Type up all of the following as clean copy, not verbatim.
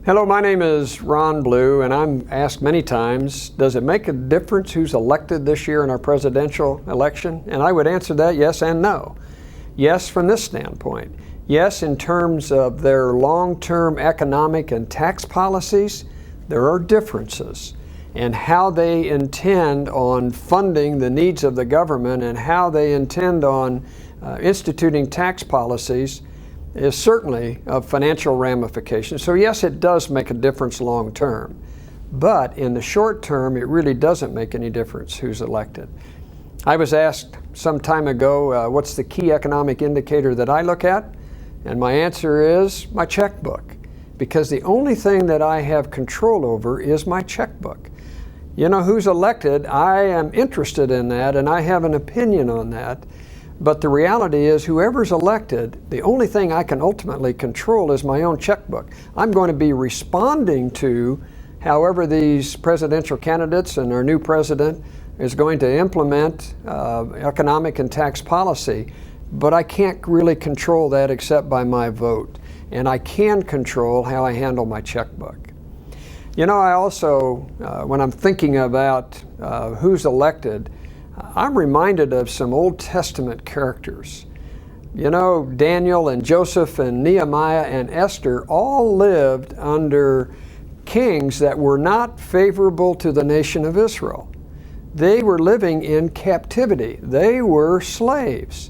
Hello, my name is Ron Blue, and I'm asked many times, does it make a difference who's elected this year in our presidential election? And I would answer that yes and no. Yes, from this standpoint. Yes, in terms of their long-term economic and tax policies, there are differences. And how they intend on funding the needs of the government and how they intend on instituting tax policies is certainly of financial ramifications. So yes, it does make a difference long term. But in the short term, it really doesn't make any difference who's elected. I was asked some time ago, what's the key economic indicator that I look at? And my answer is my checkbook. Because the only thing that I have control over is my checkbook. You know, who's elected, I am interested in that and I have an opinion on that. But the reality is, whoever's elected, the only thing I can ultimately control is my own checkbook. I'm going to be responding to however these presidential candidates and our new president is going to implement economic and tax policy. But I can't really control that except by my vote. And I can control how I handle my checkbook. You know, I also, when I'm thinking about who's elected, I'm reminded of some Old Testament characters. You know, Daniel and Joseph and Nehemiah and Esther all lived under kings that were not favorable to the nation of Israel. They were living in captivity. They were slaves.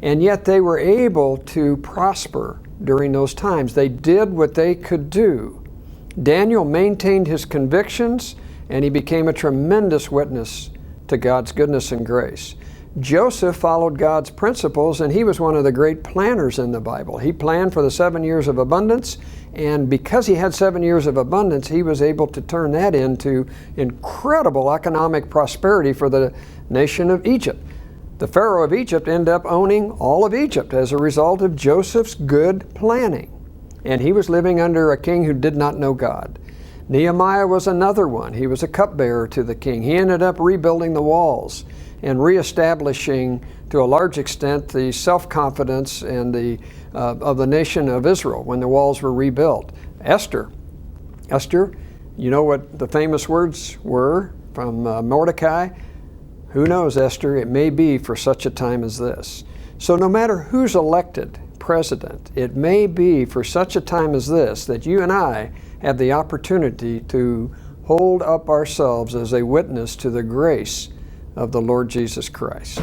And yet they were able to prosper during those times. They did what they could do. Daniel maintained his convictions and he became a tremendous witness to God's goodness and grace. Joseph followed God's principles and he was one of the great planners in the Bible. He planned for the 7 years of abundance, and because he had 7 years of abundance, he was able to turn that into incredible economic prosperity for the nation of Egypt. The Pharaoh of Egypt ended up owning all of Egypt as a result of Joseph's good planning. And he was living under a king who did not know God. Nehemiah was another one. He was a cupbearer to the king. He ended up rebuilding the walls and reestablishing, to a large extent, the self-confidence and of the nation of Israel when the walls were rebuilt. Esther, you know what the famous words were from Mordecai? Who knows, Esther? It may be for such a time as this. So no matter who's elected president, it may be for such a time as this that you and I have the opportunity to hold up ourselves as a witness to the grace of the Lord Jesus Christ.